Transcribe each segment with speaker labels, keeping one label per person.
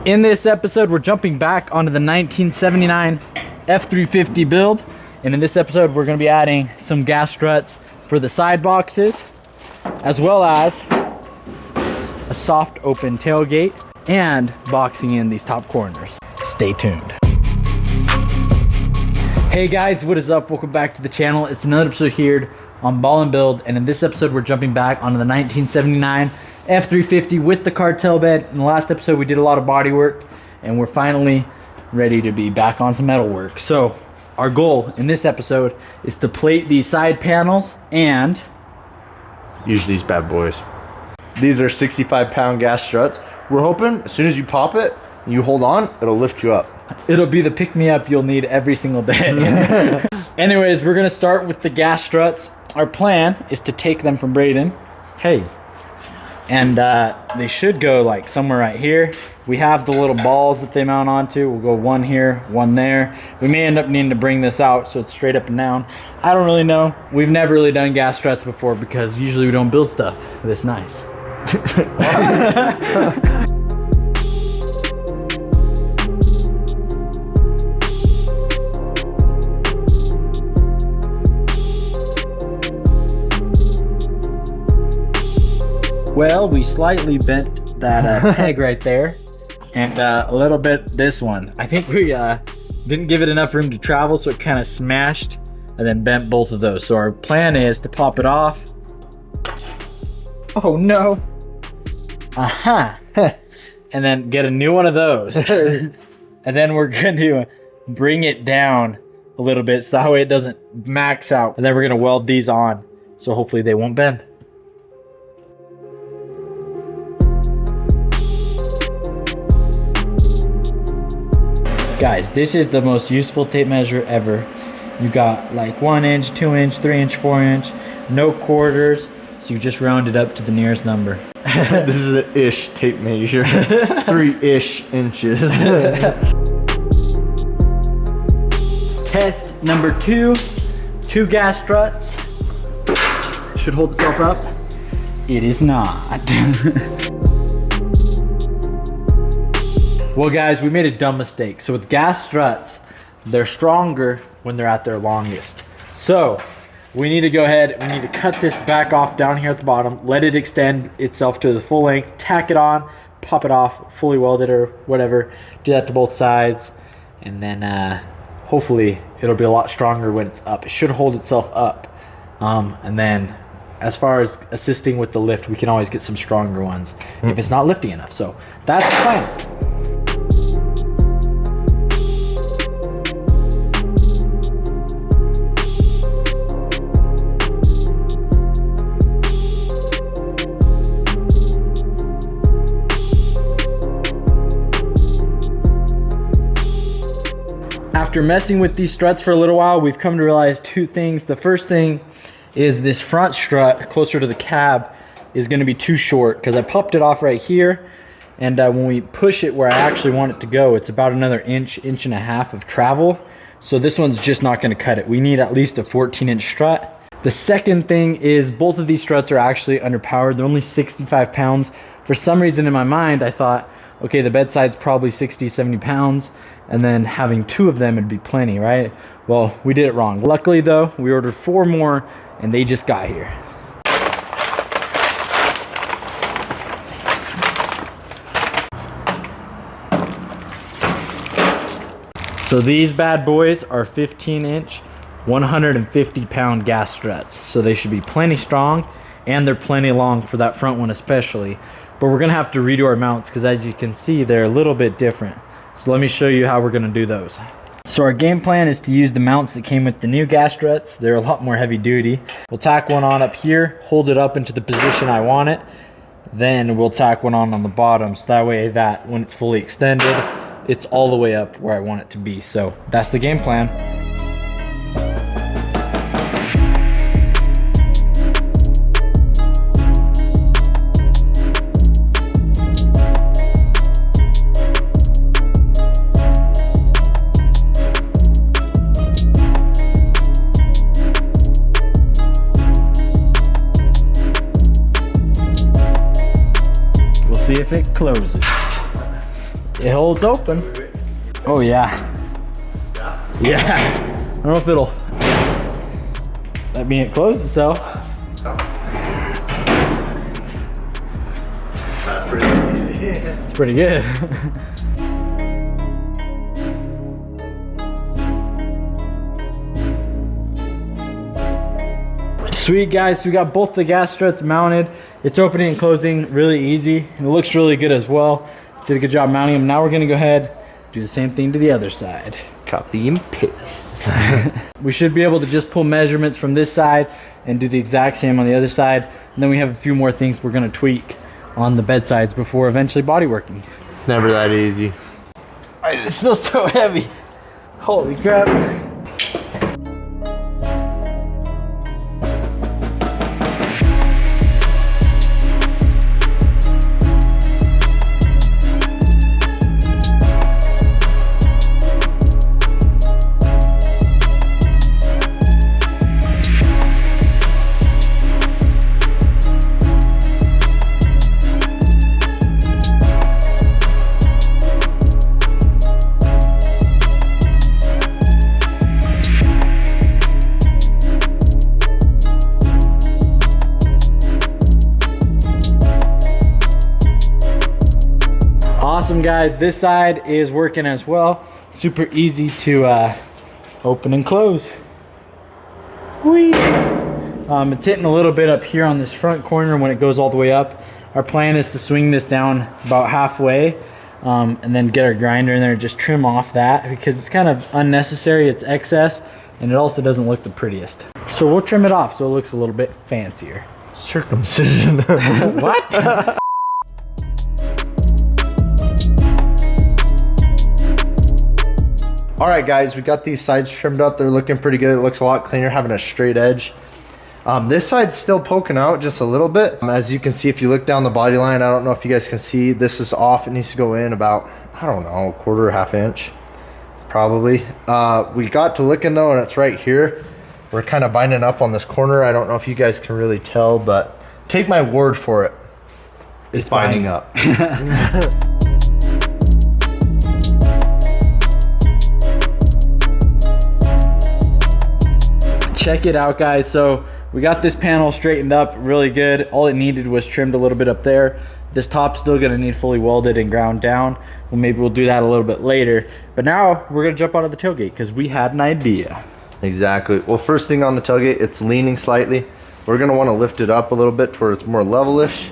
Speaker 1: In this episode, we're jumping back onto the 1979 F350 build. And in this episode, we're gonna be adding some gas struts for the side boxes, as well as a soft open tailgate and boxing in these top corners. Stay tuned. Hey guys, what is up? Welcome back to the channel. It's another episode here on Ballin build. And in this episode, we're jumping back onto the 1979 F350 with the Cartel Bed. In the last episode, we did a lot of body work and we're finally ready to be back on some metal work. So our goal in this episode is to plate these side panels and
Speaker 2: use these bad boys. These are 65-pound gas struts. We're hoping as soon as you pop it, you hold on, it'll lift you up.
Speaker 1: It'll be the pick-me-up you'll need every single day. Anyways, we're gonna start with the gas struts. Our plan is to take them from Braden.
Speaker 2: Hey.
Speaker 1: And they should go like somewhere right here. We have the little balls that they mount onto. We'll go one here, one there. We may end up needing to bring this out so it's straight up and down. I don't really know. We've never really done gas struts before because usually we don't build stuff this nice. Well, we slightly bent that peg right there, and a little bit this one. I think we didn't give it enough room to travel, so it kind of smashed and then bent both of those. So our plan is to pop it off. Oh no. Aha. And then get a new one of those. And then we're going to bring it down a little bit so that way it doesn't max out. And then we're going to weld these on, so hopefully they won't bend. Guys, this is the most useful tape measure ever. You got like 1 inch, 2 inch, 3 inch, 4 inch, no quarters, so you just round it up to the nearest number.
Speaker 2: This is an ish tape measure. 3-ish inches.
Speaker 1: Test number 2, 2 gas struts. Should hold itself up. It is not. Well guys, we made a dumb mistake. So with gas struts, they're stronger when they're at their longest. So we need to go ahead, we need to cut this back off down here at the bottom, let it extend itself to the full length, tack it on, pop it off, fully weld it or whatever. Do that to both sides. And then hopefully it'll be a lot stronger when it's up. It should hold itself up. And then as far as assisting with the lift, we can always get some stronger ones if it's not lifting enough. So that's the plan. After messing with these struts for a little while, we've come to realize 2 things. The first thing is this front strut closer to the cab is going to be too short because I popped it off right here, and when we push it where I actually want it to go, it's about another inch and a half of travel. So this one's just not going to cut it. We need at least a 14-inch strut. The second thing is both of these struts are actually underpowered. They're only 65 pounds. For some reason in my mind, I thought, okay, the bedside's probably 60, 70 pounds. And then having 2 of them would be plenty, right? Well, we did it wrong. Luckily though, we ordered 4 more and they just got here. So these bad boys are 15-inch, 150-pound gas struts. So they should be plenty strong and they're plenty long for that front one especially. But we're gonna have to redo our mounts because as you can see, they're a little bit different. So let me show you how we're gonna do those. So our game plan is to use the mounts that came with the new gas struts. They're a lot more heavy duty. We'll tack one on up here, hold it up into the position I want it. Then we'll tack one on the bottom. So that way that when it's fully extended, it's all the way up where I want it to be. So that's the game plan. See if it closes. It holds open. Oh yeah. Yeah. I don't know if it'll let me close itself.
Speaker 2: That's pretty easy.
Speaker 1: It's pretty good. Sweet guys, so we got both the gas struts mounted. It's opening and closing really easy. And it looks really good as well. Did a good job mounting them. Now we're gonna go ahead, do the same thing to the other side.
Speaker 2: Copy and paste.
Speaker 1: We should be able to just pull measurements from this side and do the exact same on the other side. And then we have a few more things we're gonna tweak on the bedsides before eventually body working.
Speaker 2: It's never that easy.
Speaker 1: This feels so heavy. Holy crap. Awesome guys, this side is working as well. Super easy to open and close. Whee! It's hitting a little bit up here on this front corner when it goes all the way up. Our plan is to swing this down about halfway and then get our grinder in there and just trim off that because it's kind of unnecessary, it's excess, and it also doesn't look the prettiest. So we'll trim it off so it looks a little bit fancier.
Speaker 2: Circumcision.
Speaker 1: What?
Speaker 2: All right, guys, we got these sides trimmed up. They're looking pretty good. It looks a lot cleaner having a straight edge. This side's still poking out just a little bit. As you can see, if you look down the body line, I don't know if you guys can see, this is off. It needs to go in about, I don't know, a quarter or half inch, probably. We got to looking though, and it's right here. We're kind of binding up on this corner. I don't know if you guys can really tell, but take my word for it. It's binding up.
Speaker 1: Check it out guys, so we got this panel straightened up really good. All it needed was trimmed a little bit up there. This top's still gonna need fully welded and ground down. Well, maybe we'll do that a little bit later. But now we're gonna jump out of the tailgate because we had an idea.
Speaker 2: Exactly. Well, first thing on the tailgate, it's leaning slightly. We're gonna wanna lift it up a little bit to where it's more levelish.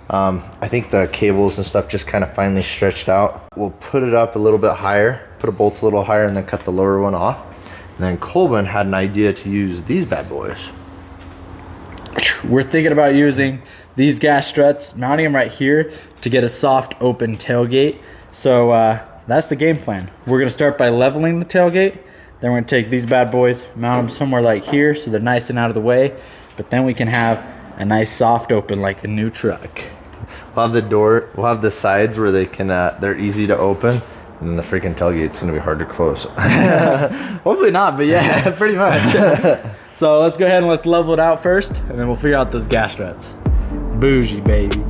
Speaker 2: I think the cables and stuff just kind of finely stretched out. We'll put it up a little bit higher, put a bolt a little higher, and then cut the lower one off. And then Colvin had an idea to use these bad boys.
Speaker 1: We're thinking about using these gas struts, mounting them right here to get a soft open tailgate. So that's the game plan. We're gonna start by leveling the tailgate. Then we're gonna take these bad boys, mount them somewhere like here so they're nice and out of the way. But then we can have a nice soft open like a new truck.
Speaker 2: We'll have the door, we'll have the sides where they can, they're easy to open. And then the freaking tailgate's gonna be hard to close.
Speaker 1: Hopefully not, but yeah, pretty much. So let's go ahead and let's level it out first, and then we'll figure out those gas struts. Bougie, baby.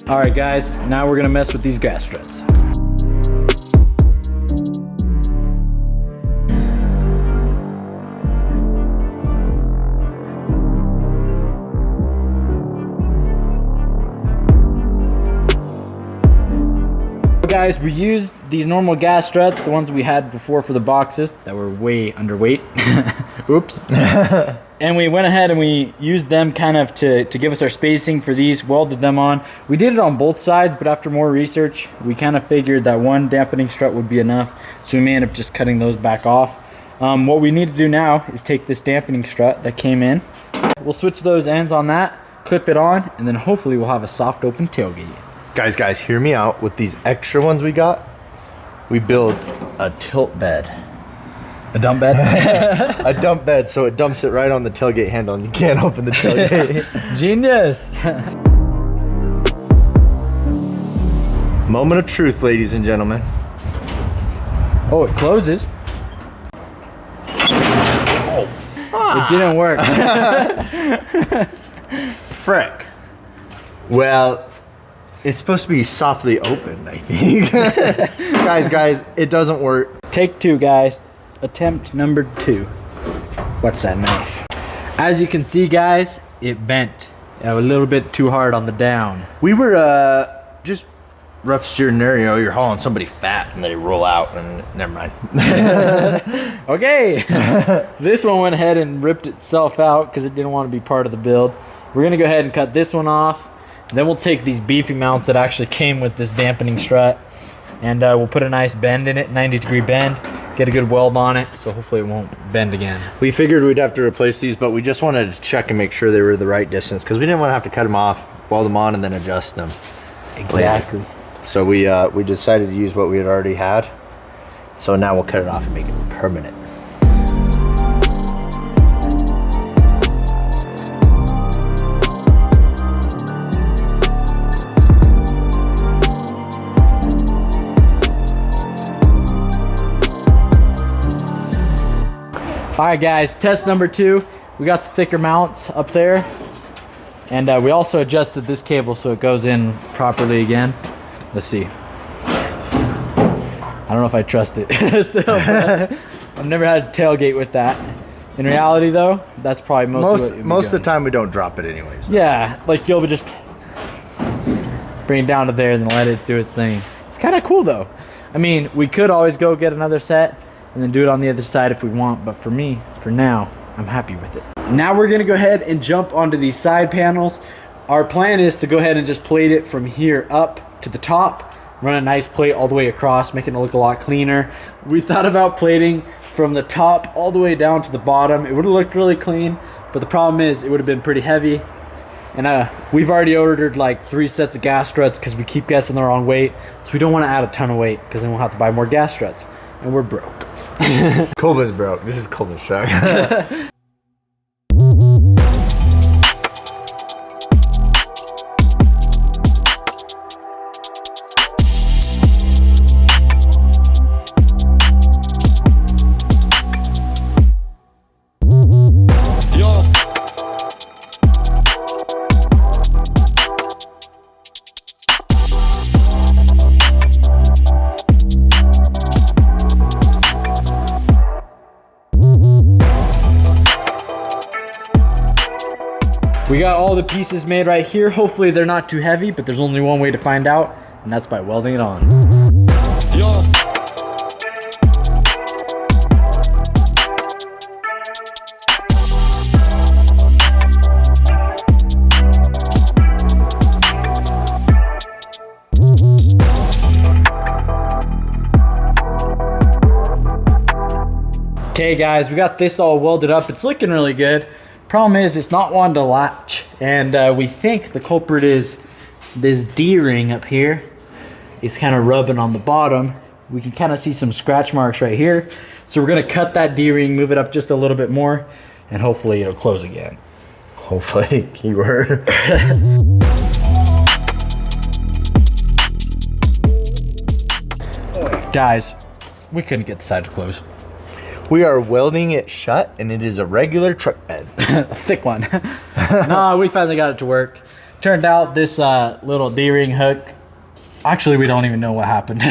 Speaker 1: All right guys, now we're gonna mess with these gas struts. Guys, we used these normal gas struts, the ones we had before for the boxes that were way underweight. Oops. And we went ahead and we used them kind of to give us our spacing for these, welded them on. We did it on both sides, but after more research, we kind of figured that one dampening strut would be enough. So we may end up just cutting those back off. What we need to do now is take this dampening strut that came in. We'll switch those ends on that, clip it on, and then hopefully we'll have a soft open tailgate.
Speaker 2: Guys, hear me out. With these extra ones we got, we build a tilt bed.
Speaker 1: A dump bed?
Speaker 2: A dump bed, so it dumps it right on the tailgate handle and you can't open the tailgate.
Speaker 1: Genius.
Speaker 2: Moment of truth, ladies and gentlemen.
Speaker 1: Oh, it closes.
Speaker 2: Oh,
Speaker 1: it didn't work.
Speaker 2: Frick. Well, it's supposed to be softly opened, I think. Guys, it doesn't work.
Speaker 1: Take 2, guys. Attempt number 2. What's that knife? As you can see, guys, it bent a little bit too hard on the down.
Speaker 2: We were just rough scenario. You're hauling somebody fat and they roll out and never mind.
Speaker 1: Okay. This one went ahead and ripped itself out because it didn't want to be part of the build. We're gonna go ahead and cut this one off. Then we'll take these beefy mounts that actually came with this dampening strut, and we'll put a nice bend in it, 90-degree bend, get a good weld on it, so hopefully it won't bend again.
Speaker 2: We figured we'd have to replace these, but we just wanted to check and make sure they were the right distance because we didn't want to have to cut them off, weld them on, and then adjust them.
Speaker 1: Exactly.
Speaker 2: So we decided to use what we had already had. So now we'll cut it off and make it permanent.
Speaker 1: All right, guys, test number 2. We got the thicker mounts up there, and we also adjusted this cable so it goes in properly again. Let's see. I don't know if I trust it. Still, I've never had a tailgate with that. In reality, though, that's probably most
Speaker 2: of the time we don't drop it anyways.
Speaker 1: Yeah, like you'll just bring it down to there and then let it do its thing. It's kind of cool, though. I mean, we could always go get another set and then do it on the other side if we want, but for me, for now, I'm happy with it. Now we're gonna go ahead and jump onto these side panels. Our plan is to go ahead and just plate it from here up to the top, run a nice plate all the way across, making it look a lot cleaner. We thought about plating from the top all the way down to the bottom. It would have looked really clean, but the problem is it would have been pretty heavy. And we've already ordered like 3 sets of gas struts because we keep guessing the wrong weight. So we don't want to add a ton of weight because then we'll have to buy more gas struts. And we're broke.
Speaker 2: Colvin's broke. This is Colvin's truck.
Speaker 1: We got all the pieces made right here. Hopefully they're not too heavy, but there's only one way to find out, and that's by welding it on. Okay guys, we got this all welded up. It's looking really good. Problem is, it's not wanting to latch, and we think the culprit is this D-ring up here. It's kind of rubbing on the bottom. We can kind of see some scratch marks right here. So we're gonna cut that D-ring, move it up just a little bit more, and hopefully it'll close again.
Speaker 2: Hopefully, keyword.
Speaker 1: Guys, we couldn't get the side to close.
Speaker 2: We are welding it shut, and it is a regular truck bed.
Speaker 1: A thick one. No, we finally got it to work. Turned out this little D-ring hook, actually we don't even know what happened.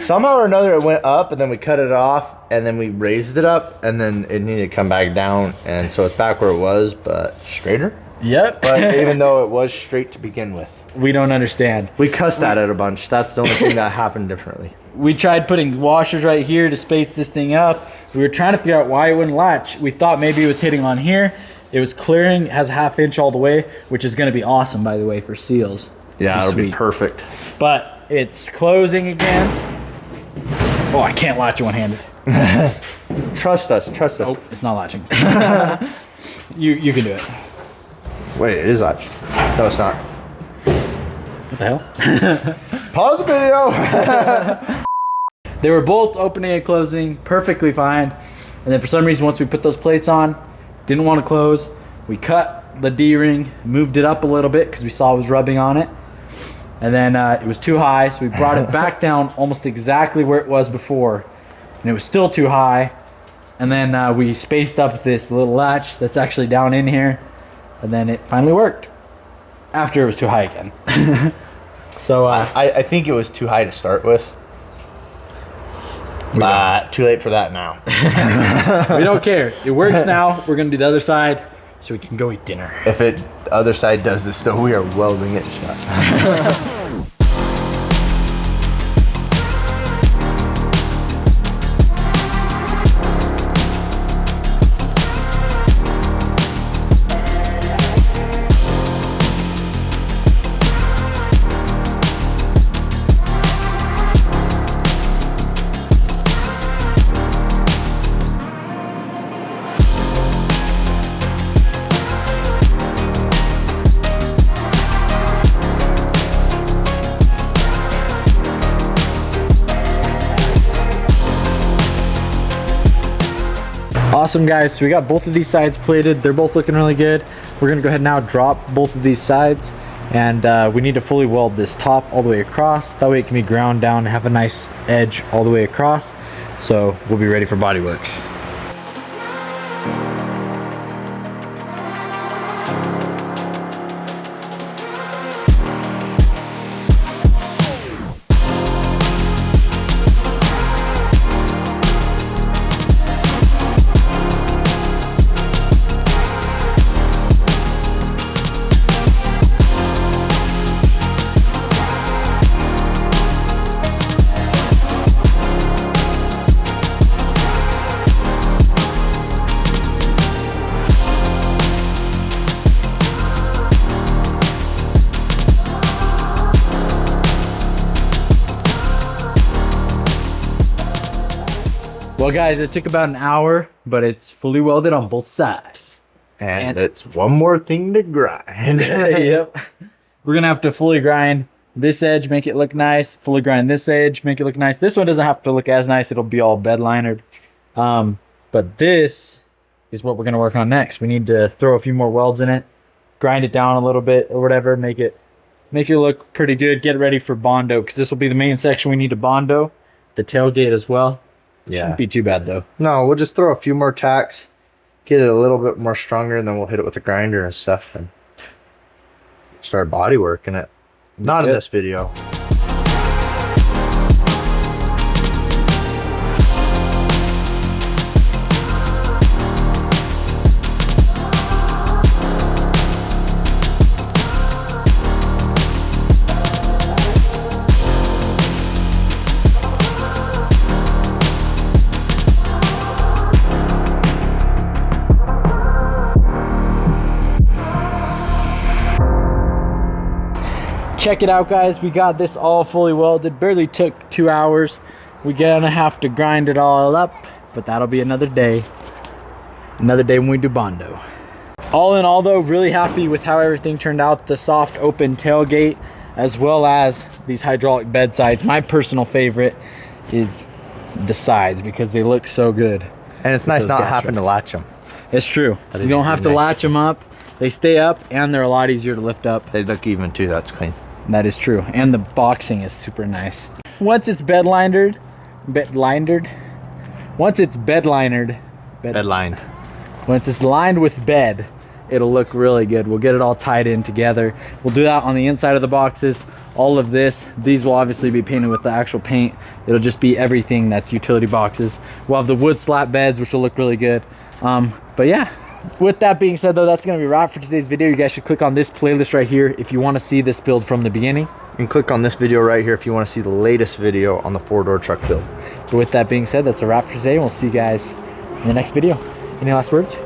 Speaker 2: Somehow or another it went up, and then we cut it off, and then we raised it up, and then it needed to come back down, and so it's back where it was, but straighter.
Speaker 1: Yep.
Speaker 2: But even though it was straight to begin with.
Speaker 1: We don't understand.
Speaker 2: We cussed at it a bunch. That's the only thing that happened differently.
Speaker 1: We tried putting washers right here to space this thing up. We were trying to figure out why it wouldn't latch. We thought maybe it was hitting on here. It was clearing, it has a 1/2 inch all the way, which is gonna be awesome, by the way, for seals.
Speaker 2: Yeah, it'll be perfect.
Speaker 1: But it's closing again. Oh, I can't latch it one-handed.
Speaker 2: Trust us, trust us.
Speaker 1: Oh, it's not latching. You can do it.
Speaker 2: Wait, it is latched. No, it's not.
Speaker 1: What the hell?
Speaker 2: Pause the video.
Speaker 1: They were both opening and closing perfectly fine. And then for some reason, once we put those plates on, didn't want to close. We cut the D-ring, moved it up a little bit because we saw it was rubbing on it. And then it was too high, so we brought it back down almost exactly where it was before. And it was still too high. And then we spaced up this little latch that's actually down in here. And then it finally worked. After it was too high again. So
Speaker 2: I think it was too high to start with. But too late for that now.
Speaker 1: We don't care. It works now. We're going to do the other side so we can go eat dinner.
Speaker 2: If the other side does this though, we are welding it shut.
Speaker 1: Awesome, guys, so we got both of these sides plated. They're both looking really good. We're gonna go ahead now, drop both of these sides, and we need to fully weld this top all the way across. That way it can be ground down and have a nice edge all the way across. So we'll be ready for body work. Well, guys, it took about an hour, but it's fully welded on both sides.
Speaker 2: And it's one more thing to grind.
Speaker 1: Yep. We're going to have to fully grind this edge, make it look nice. Fully grind this edge, make it look nice. This one doesn't have to look as nice. It'll be all bed linered. But this is what we're going to work on next. We need to throw a few more welds in it, grind it down a little bit or whatever, make it look pretty good. Get ready for Bondo, because this will be the main section we need to Bondo. The tailgate as well.
Speaker 2: Yeah.
Speaker 1: Shouldn't be too bad though.
Speaker 2: No, we'll just throw a few more tacks, get it a little bit more stronger, and then we'll hit it with a grinder and stuff and start body working it. Not in this video.
Speaker 1: Check it out, guys. We got this all fully welded. Barely took 2 hours. We're gonna have to grind it all up, but that'll be another day. Another day when we do Bondo. All in all though, really happy with how everything turned out. The soft open tailgate, as well as these hydraulic bed sides. My personal favorite is the sides because they look so good.
Speaker 2: And it's nice not having to latch them.
Speaker 1: It's true. You don't have to latch them up. They stay up and they're a lot easier to lift up.
Speaker 2: They look even too, that's clean.
Speaker 1: That is true. And the boxing is super nice. Once it's bed-lined, once it's bed-lined, once it's lined with bed, it'll look really good. We'll get it all tied in together. We'll do that on the inside of the boxes. All of these will obviously be painted with the actual paint. It'll just be everything that's utility boxes. We'll have the wood slat beds, which will look really good. But yeah. With that being said though, that's going to be a wrap for today's video. You guys should click on this playlist right here if you want to see this build from the beginning.
Speaker 2: And click on this video right here if you want to see the latest video on the 4-door truck build.
Speaker 1: But with that being said, that's a wrap for today. We'll see you guys in the next video. Any last words?